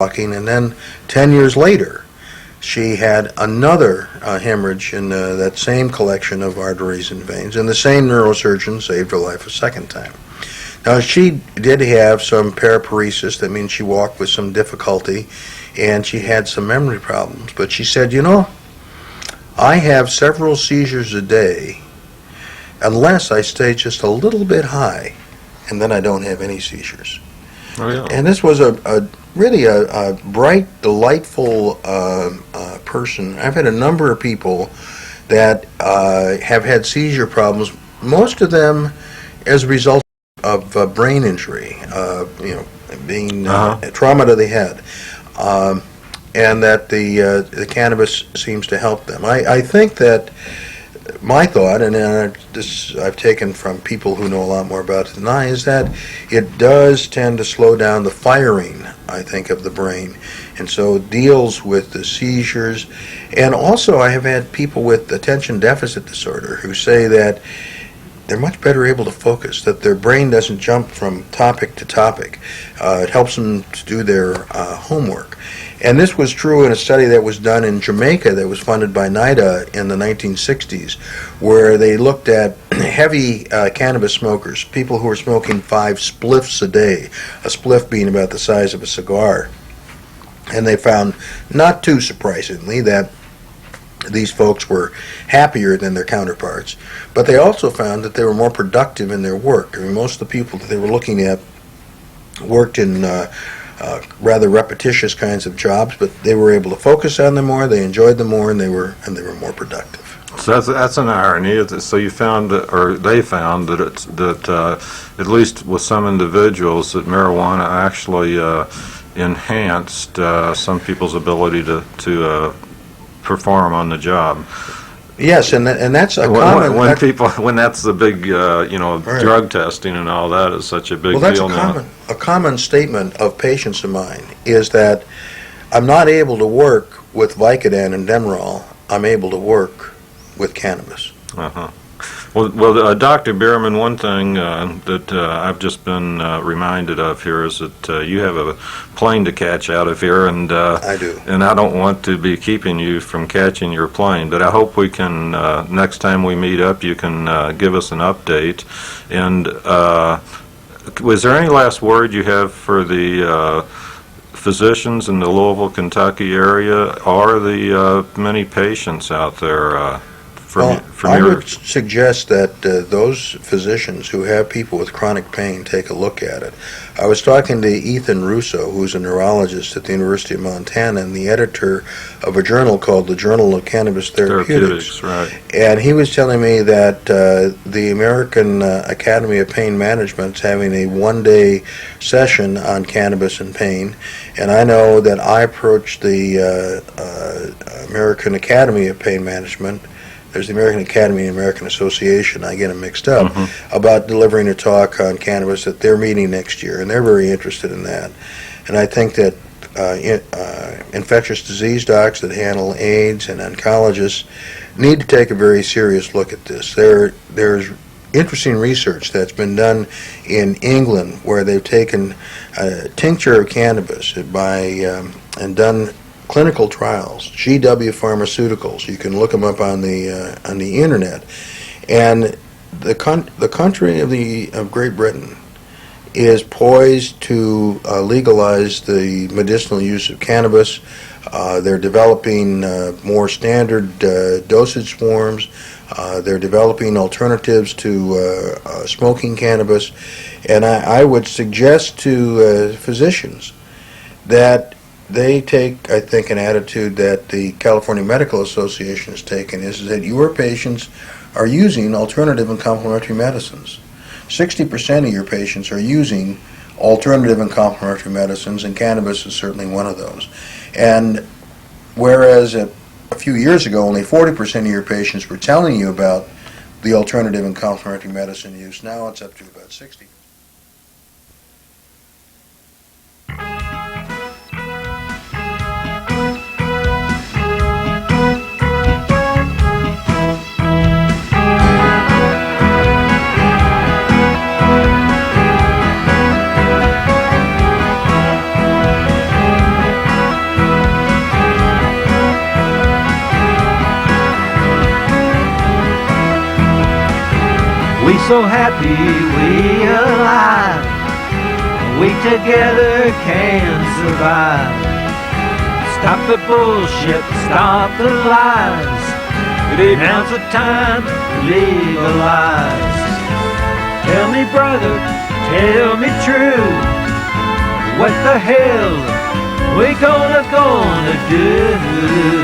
walking, and then 10 years later, she had another hemorrhage in that same collection of arteries and veins, and the same neurosurgeon saved her life a second time. Now, she did have some paraparesis, that means she walked with some difficulty, and she had some memory problems, but she said, you know, I have several seizures a day unless I stay just a little bit high, and then I don't have any seizures. Oh, yeah. And this was really a bright, delightful person. I've had a number of people that have had seizure problems, most of them as a result of brain injury, being trauma to the head, and that the cannabis seems to help them. I think that my thought, and this I've taken from people who know a lot more about it than I, is that it does tend to slow down the firing, I think, of the brain, and so it deals with the seizures. And also I have had people with attention deficit disorder who say that they're much better able to focus, that their brain doesn't jump from topic to topic. It helps them to do their homework. And this was true in a study that was done in Jamaica that was funded by NIDA in the 1960s, where they looked at heavy cannabis smokers, people who were smoking 5 spliffs a day, a spliff being about the size of a cigar. And they found, not too surprisingly, that these folks were happier than their counterparts. But they also found that they were more productive in their work. I mean, most of the people that they were looking at worked in rather repetitious kinds of jobs, but they were able to focus on them more, they enjoyed them more, and they were more productive. So that's an irony. So you found, or they found, that at least with some individuals, that marijuana actually enhanced some people's ability to perform on the job. Yes, and that's a common... When that's the big, right. drug testing and all that is such a big deal now. Well, that's a common statement of patients of mine, is that I'm not able to work with Vicodin and Demerol. I'm able to work with cannabis. Uh-huh. Well, Dr. Bearman, one thing that I've just been reminded of here is that you have a plane to catch out of here, and I do. And I don't want to be keeping you from catching your plane, but I hope we can, next time we meet up, you can give us an update. And was there any last word you have for the physicians in the Louisville, Kentucky area, or the many patients out there? I would suggest that those physicians who have people with chronic pain take a look at it. I was talking to Ethan Russo, who's a neurologist at the University of Montana and the editor of a journal called the Journal of Cannabis Therapeutics. Right. And he was telling me that the American Academy of Pain Management is having a one-day session on cannabis and pain. And I know that I approached the American Academy of Pain Management. There's the American Academy and American Association, I get them mixed up, about delivering a talk on cannabis at their meeting next year, and they're very interested in that. And I think that infectious disease docs that handle AIDS and oncologists need to take a very serious look at this. There's interesting research that's been done in England where they've taken a tincture of cannabis and done clinical trials, GW Pharmaceuticals. You can look them up on the internet. And the country of Great Britain is poised to legalize the medicinal use of cannabis. They're developing more standard dosage forms. They're developing alternatives to smoking cannabis. And I would suggest to physicians that they take, I think, an attitude that the California Medical Association has taken, is that your patients are using alternative and complementary medicines. 60% of your patients are using alternative and complementary medicines, and cannabis is certainly one of those. And whereas a few years ago only 40% of your patients were telling you about the alternative and complementary medicine use, now it's up to about 60%. so happy we alive. We together can survive. Stop the bullshit, stop the lies. Now's the time to legalize. Tell me, brother, tell me true. What the hell we gonna do?